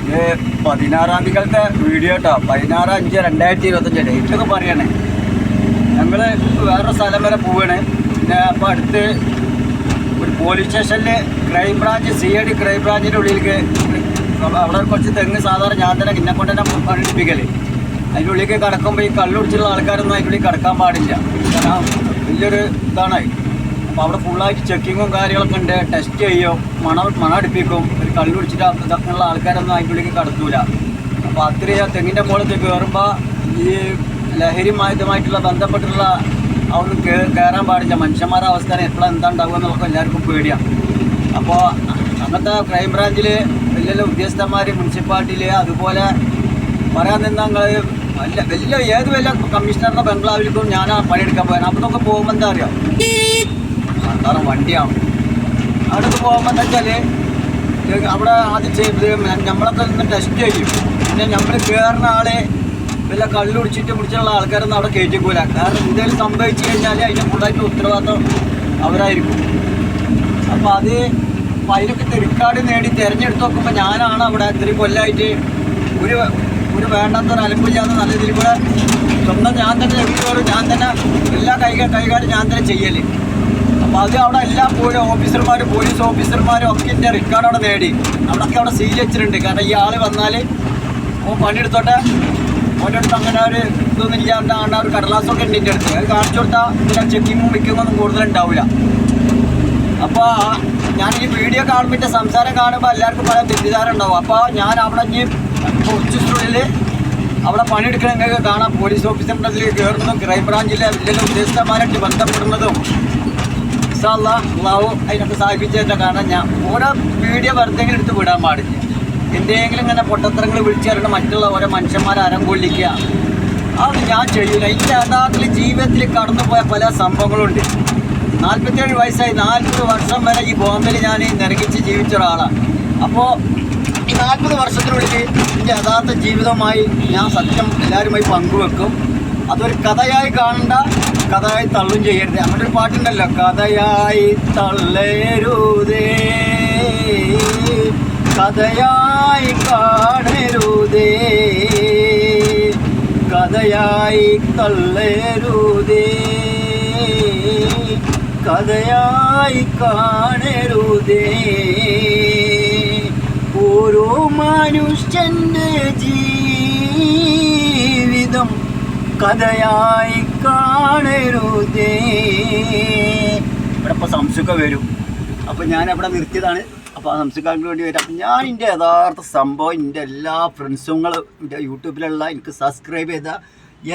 ഇത് 16-ാം തീയതികളത്തെ വീഡിയോ കേട്ടോ. 16/5/2025 ഡേറ്റൊക്കെ പറയണേ. ഞങ്ങൾ വേറൊരു സ്ഥലം വരെ പോവുകയാണ്. പിന്നെ അപ്പോൾ അടുത്ത് ഒരു പോലീസ് സ്റ്റേഷനിൽ ക്രൈംബ്രാഞ്ച് CID ക്രൈംബ്രാഞ്ചിൻ്റെ ഉള്ളിലേക്ക് അവിടെ കുറച്ച് തെങ്ങ് സാധാരണ ഞാൻ തന്നെ ഇന്നെക്കൊണ്ട് തന്നെ പണിപ്പിക്കല്. അതിൻ്റെ ഉള്ളിലേക്ക് കടക്കുമ്പോൾ ഈ കള്ളുടിച്ചുള്ള ആൾക്കാരൊന്നും അതിൻ്റെ ഉള്ളിൽ കടക്കാൻ പാടില്ല. കാരണം വലിയൊരു ഇതാണ്. അപ്പോൾ അവിടെ ഫുള്ളായിട്ട് ചെക്കിങ്ങും കാര്യങ്ങളൊക്കെ ഉണ്ട്. ടെസ്റ്റ് ചെയ്യും, മണടിപ്പിക്കും. ഒരു കള്ളുടിച്ചിട്ട് ഇതൊക്കെയുള്ള ആൾക്കാരൊന്നും അതിൻ്റെ ഉള്ളിലേക്ക് കടത്തൂല. അപ്പോൾ അത്രയും തെങ്ങിൻ്റെ മുകളിൽ കയറുമ്പോൾ ഈ ലഹരിമായിട്ടുള്ള ബന്ധപ്പെട്ടുള്ള അതൊന്നും കയറാൻ പാടില്ല. മനുഷ്യന്മാരുടെ അവസ്ഥ എപ്പോഴും എന്താ ഉണ്ടാവുക എന്നുള്ളതൊക്കെ എല്ലാവർക്കും പേടിയാണ്. അപ്പോൾ അങ്ങനത്തെ ക്രൈംബ്രാഞ്ചിൽ വലിയ ഉദ്യോഗസ്ഥന്മാർ, മുനിസിപ്പാലിറ്റിയിൽ അതുപോലെ പറയാൻ നിന്നങ്ങൾ വലിയ ഏത് വലിയ കമ്മീഷണറുടെ ബംഗ്ലാവിലേക്കും ഞാൻ പണിയെടുക്കാൻ പോയാൽ അപ്പോൾ നമുക്ക് പോകുമ്പോൾ എന്താ അറിയാം, സാധാരണ വണ്ടിയാണ്. അവിടേക്ക് പോകുമ്പോൾ എന്താ വെച്ചാൽ അവിടെ ആദ്യം ചെയ്ത് നമ്മളൊക്കെ നിന്ന് ടെസ്റ്റ് ചെയ്യും. പിന്നെ നമ്മൾ കയറുന്ന ആളെ വല്ല പിടിച്ചുള്ള ആൾക്കാരൊന്നും അവിടെ കയറ്റിക്കൂല. കാരണം എന്തെങ്കിലും സംഭവിച്ചു കഴിഞ്ഞാൽ അതിൻ്റെ ഫുള്ളായിട്ട് ഉത്തരവാദിത്വം അവരായിരിക്കും. അപ്പോൾ അതിനൊക്കെ തിരിക്കാട് നേടി തിരഞ്ഞെടുത്ത് നോക്കുമ്പോൾ ഞാനാണ് അവിടെ ഇത്തിരി കൊല്ലമായിട്ട് ഒരു വേണ്ടാത്തൊരു അലമ്പില്ലാത്ത നല്ല ഇതിൽ കൂടെ സ്വന്തം ഞാൻ തന്നെ ലഭിക്കുമ്പോഴും ഞാൻ തന്നെ എല്ലാ കൈകാര്യം ഞാൻ തന്നെ ചെയ്യൽ. അപ്പോൾ അത് അവിടെ എല്ലാ ഓഫീസർമാരും പോലീസ് ഓഫീസർമാരും ഒക്കെ എൻ്റെ റെക്കോർഡ് അവിടെ നേടി. അവിടെ സീൽ വെച്ചിട്ടുണ്ട്. കാരണം ഈ ആൾ വന്നാൽ പണിയെടുത്തോട്ടെ, ഓൻ്റെ അടുത്ത് അങ്ങനെ ഒരു ഇതൊന്നും ഇല്ലാണ്ട് ഒരു കടലാസൊക്കെ ഉണ്ട് എൻ്റെ അടുത്ത്. അത് കാണിച്ചു കൊടുത്താൽ പിന്നെ ചെക്കിങ്ങും വിൽക്കുന്നൊന്നും കൂടുതലുണ്ടാവില്ല. അപ്പോൾ ഞാൻ ഈ വീഡിയോ കാണുമ്പോൾ സംസാരം കാണുമ്പോൾ എല്ലാവർക്കും പല തെറ്റിദ്ധാരണ ഉണ്ടാവും. അപ്പോൾ ഞാൻ അവിടെ കുറച്ചുള്ളിൽ അവിടെ പണിയെടുക്കണമെങ്കിൽ കാണാം. പോലീസ് ഓഫീസറിൻ്റെ അതിൽ കയറുന്നതും ക്രൈംബ്രാഞ്ചിലെ വലിയ ഉദ്യോഗസ്ഥന്മാരായിട്ട് ബന്ധപ്പെടുന്നതും അള്ളാഹു അതിനൊക്കെ സാധിപ്പിച്ചതിൻ്റെ കാരണം ഞാൻ ഓരോ വീഡിയോ വെറുതെങ്കിലും എടുത്ത് വിടാൻ പാടില്ല. എന്തെങ്കിലും ഇങ്ങനെ പൊട്ടത്തരങ്ങൾ വിളിച്ചു തരണം, മറ്റുള്ള ഓരോ മനുഷ്യന്മാരെ അരം കൊള്ളിക്കുക, അത് ഞാൻ ചെയ്യില്ല. എൻ്റെ യഥാർത്ഥത്തിൽ ജീവിതത്തിൽ കടന്നുപോയ പല സംഭവങ്ങളുണ്ട്. 47 വയസ്സായി, 40 വർഷം വരെ ഈ ബോംബെയിൽ ഞാൻ നിരകിച്ച് ജീവിച്ച ഒരാളാണ്. അപ്പോൾ ഈ 40 വർഷത്തിനുള്ളിൽ എൻ്റെ യഥാർത്ഥ ജീവിതമായി ഞാൻ സത്യം എല്ലാവരുമായി പങ്കുവെക്കും. അതൊരു കഥയായി കാണണ്ട, കഥയായി തള്ളും ചെയ്യരുത്. അങ്ങനെ ഒരു പാട്ടുണ്ടല്ലോ, കഥയായി തള്ളരുതേ, കഥയായി കാണരുതേ, കഥയായി തള്ളരുതേ, കഥയായി കാണരുതേ. ഓരോ മനുഷ്യൻ്റെ ജീവിതം കഥയായി കാണരുതേ. ഇവിടെ ഇപ്പോൾ സംസുഖം വരും. അപ്പോൾ ഞാൻ അവിടെ നിർത്തിയതാണ്. അപ്പോൾ ആ സംസുഖങ്ങൾക്ക് വേണ്ടി വരും. അപ്പം ഞാൻ എൻ്റെ യഥാർത്ഥ സംഭവം എൻ്റെ എല്ലാ ഫ്രണ്ട്സുകളും എൻ്റെ യൂട്യൂബിലുള്ള എനിക്ക് സബ്സ്ക്രൈബ് ചെയ്ത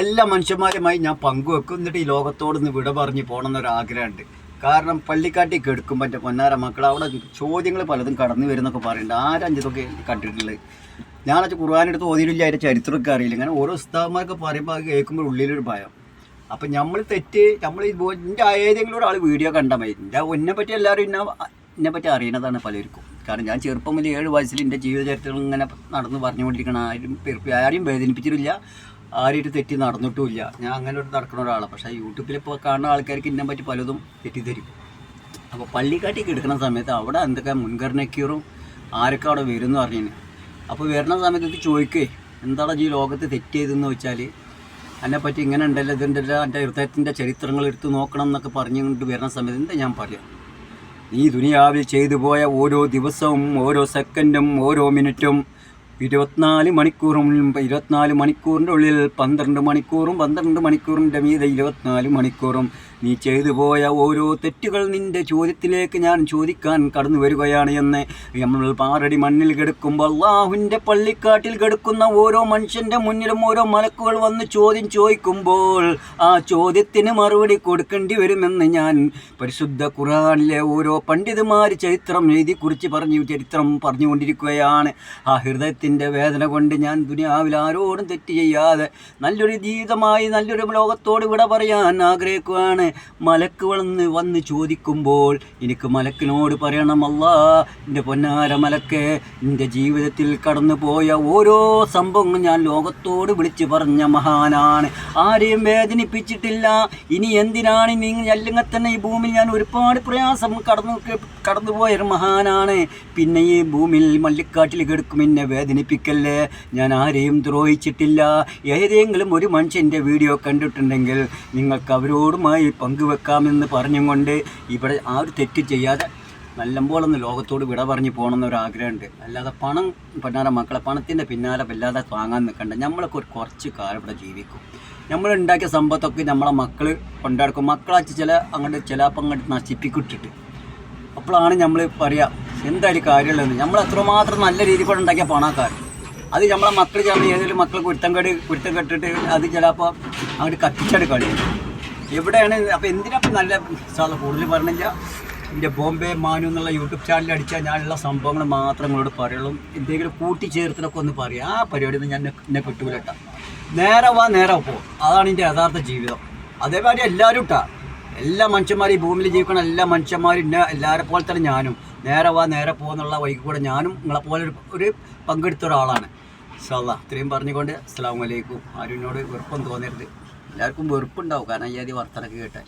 എല്ലാ മനുഷ്യന്മാരുമായി ഞാൻ പങ്കുവെക്കും. എന്നിട്ട് ഈ ലോകത്തോടൊന്ന് വിട പറഞ്ഞ് പോകണമെന്നൊരാഗ്രഹമുണ്ട്. കാരണം പള്ളിക്കാട്ടിൽ കെടുക്കുമ്പോൾ എൻ്റെ പൊന്നാര മക്കൾ അവിടെ ചോദ്യങ്ങൾ പലതും കടന്നു വരുന്നൊക്കെ പറയുന്നുണ്ട്. ആരഞ്ചതൊക്കെ കണ്ടിട്ടുള്ളത്. ഞാനത് ഖുർആനെടുത്ത് ഓതിയില്ല, അതിൻ്റെ ചരിത്രമൊക്കെ അറിയില്ല. ഇങ്ങനെ ഓരോ ഉസ്താദന്മാരൊക്കെ പറയുമ്പോൾ അത് കേൾക്കുമ്പോൾ ഉള്ളിലൊരു ഭയം. അപ്പം നമ്മൾ നമ്മൾ എൻ്റെ ഏതെങ്കിലും ഒരാൾ വീഡിയോ കണ്ടാൽ മതി. എന്നെ പറ്റി എല്ലാവരും എന്നെപ്പറ്റി അറിയണതാണ് പലർക്കും. കാരണം ഞാൻ ചെറുപ്പം മുതൽ 7 വയസ്സിൽ എൻ്റെ ജീവിതചരിത്രങ്ങൾ ഇങ്ങനെ നടന്ന് പറഞ്ഞുകൊണ്ടിരിക്കണം. ആരെയും വേദനിപ്പിച്ചിട്ടില്ല, ആരെയും തെറ്റി നടന്നിട്ടുമില്ല. ഞാൻ അങ്ങനെ ഒരു നടക്കുന്ന ഒരാളാണ്. പക്ഷേ യൂട്യൂബിലിപ്പോൾ കാണുന്ന ആൾക്കാർക്ക് എന്നെ പറ്റി പലതും തെറ്റിദ്ധരും. അപ്പോൾ പള്ളിക്കാട്ടിലേക്ക് എടുക്കുന്ന സമയത്ത് അവിടെ എന്തൊക്കെ മുൻഗണനയ്ക്കറും ആരൊക്കെ അവിടെ വരും എന്ന് പറഞ്ഞു. അപ്പോൾ വരുന്ന സമയത്ത് ഇത് ചോദിക്കേ, എന്താണ് ഈ ലോകത്ത് തെറ്റ് ചെയ്തതെന്ന് വെച്ചാൽ എന്നെപ്പറ്റി ഇങ്ങനെ ഉണ്ടല്ലോ, ഇതുണ്ടല്ലോ, എൻ്റെ ഹൃദയത്തിൻ്റെ ചരിത്രങ്ങൾ എടുത്ത് നോക്കണം എന്നൊക്കെ പറഞ്ഞുകൊണ്ട് വരുന്ന സമയത്ത് എന്താ ഞാൻ പറയാം, ഈ ദുനിയാവിൽ ചെയ്തു പോയ ഓരോ ദിവസവും, ഓരോ സെക്കൻഡും, ഓരോ മിനിറ്റും, 24 മണിക്കൂറും, 24 മണിക്കൂറിൻ്റെ ഉള്ളിൽ 12 മണിക്കൂറും, 12 മണിക്കൂറിൻ്റെ മീതെ 24 മണിക്കൂറും നീ ചെയ്തു പോയ ഓരോ തെറ്റുകൾ നിൻ്റെ ചോദ്യത്തിലേക്ക് ഞാൻ ചോദിക്കാൻ കടന്നു വരികയാണ് എന്ന്. നമ്മൾ പാറടി മണ്ണിൽ കിടക്കുമ്പോൾ അല്ലാഹുവിൻ്റെ പള്ളിക്കാട്ടിൽ കിടക്കുന്ന ഓരോ മനുഷ്യൻ്റെ മുന്നിലും ഓരോ മലക്കുകൾ വന്ന് ചോദ്യം ചോദിക്കുമ്പോൾ ആ ചോദ്യത്തിന് മറുപടി കൊടുക്കേണ്ടി വരുമെന്ന് ഞാൻ പരിശുദ്ധ ഖുർആനിലെ ഓരോ പണ്ഡിതന്മാർ ചരിത്രം ചരിത്രം പറഞ്ഞുകൊണ്ടിരിക്കുകയാണ്. ആ ഹൃദയത്തിൻ്റെ വേദന കൊണ്ട് ഞാൻ ദുനിയാവിൽ ആരോടും തെറ്റ് ചെയ്യാതെ നല്ലൊരു ജീവിതമായി നല്ലൊരു ലോകത്തോട് വിട പറയാൻ ആഗ്രഹിക്കുകയാണ്. മലക്ക് വന്ന് ചോദിക്കുമ്പോൾ എനിക്ക് മലക്കിനോട് പറയണം, അല്ലാ എൻ്റെ പൊന്നാര മലക്ക്, എൻ്റെ ജീവിതത്തിൽ കടന്നു പോയ ഓരോ സംഭവങ്ങളും ഞാൻ ലോകത്തോട് വിളിച്ച് പറഞ്ഞ മഹാനാണ്, ആരെയും വേദനിപ്പിച്ചിട്ടില്ല. ഇനി എന്തിനാണ് അല്ലെങ്കിൽ തന്നെ ഈ ഭൂമിയിൽ ഞാൻ ഒരുപാട് പ്രയാസം കടന്നുപോയൊരു മഹാനാണ്. പിന്നെ ഈ ഭൂമിയിൽ മല്ലിക്കാട്ടിൽ കിടക്കും എന്നെ വേദന തോന്നിപ്പിക്കല്ലേ, ഞാൻ ആരെയും ദ്രോഹിച്ചിട്ടില്ല. ഏതെങ്കിലും ഒരു മനുഷ്യൻ്റെ വീഡിയോ കണ്ടിട്ടുണ്ടെങ്കിൽ നിങ്ങൾക്ക് അവരോടുമായി പങ്കുവെക്കാമെന്ന് പറഞ്ഞും കൊണ്ട് ഇവിടെ ആ ഒരു തെറ്റ് ചെയ്യാതെ നല്ലമ്പോളൊന്ന് ലോകത്തോട് വിട പറഞ്ഞ് പോകണമെന്നൊരാഗ്രഹമുണ്ട്. അല്ലാതെ പണം മക്കളെ പണത്തിൻ്റെ പിന്നാലെ വല്ലാതെ വാങ്ങാൻ നിൽക്കണ്ട. നമ്മളൊക്കെ കുറച്ച് കാലം ഇവിടെ ജീവിക്കും. നമ്മൾ ഉണ്ടാക്കിയ സമ്പത്തൊക്കെ നമ്മളെ മക്കൾ കൊണ്ടാടുക്കും. മക്കളാച്ച് ചിലപ്പോൾ അങ്ങോട്ട് നശിപ്പിക്കിട്ടിട്ട് അപ്പോഴാണ് നമ്മൾ പറയുക എന്തായാലും കാര്യമുള്ളതെന്ന്. നമ്മൾ എത്രമാത്രം നല്ല രീതിയിൽ കൂടെ ഉണ്ടാക്കിയ പണക്കാർ അത് നമ്മളെ മക്കൾ ഏതെങ്കിലും മക്കൾ കുരുത്തം കെട്ടിട്ട് അത് ചിലപ്പോൾ അങ്ങോട്ട് കത്തിച്ചട് കളിയും എവിടെയാണ്. അപ്പോൾ എന്തിനപ്പം നല്ല കൂടുതൽ പറഞ്ഞില്ല. എൻ്റെ ബോംബെ മാനു എന്നുള്ള യൂട്യൂബ് ചാനലിൽ അടിച്ചാൽ ഞാനുള്ള സംഭവങ്ങൾ മാത്രം നിങ്ങളോട് പറയുള്ളൂ. എന്തെങ്കിലും കൂട്ടിച്ചേർത്തിനൊക്കെ ഒന്ന് പറയും. ആ പരിപാടിയൊന്നും ഞാൻ എന്നെ കിട്ടൂലട്ടാ. നേരെ വാ നേരെ പോ, അതാണ് എൻ്റെ യഥാർത്ഥ ജീവിതം. അതേമാതിരി എല്ലാവരും ഇട്ടാ എല്ലാ മനുഷ്യന്മാരും ഈ ഭൂമിയിൽ ജീവിക്കണം എല്ലാ മനുഷ്യന്മാരും എല്ലാവരെ പോലെ തന്നെ ഞാനും നേരെ വാ നേരെ പോകുന്നുള്ള വഴിക്ക് കൂടെ ഞാനും നിങ്ങളെപ്പോലെ ഒരു പങ്കെടുത്ത ഒരാളാണ്. ഇൻഷാ അല്ലാഹ് ഇത്രയും പറഞ്ഞുകൊണ്ട് അസ്സലാമു അലൈക്കും. ആരും എന്നോട് വെറുപ്പൊന്നും തോന്നരുത്. എല്ലാവർക്കും വെറുപ്പുണ്ടാവും, കാരണം ഈ ആദ്യം വർത്തനക്ക് കേട്ടാൽ.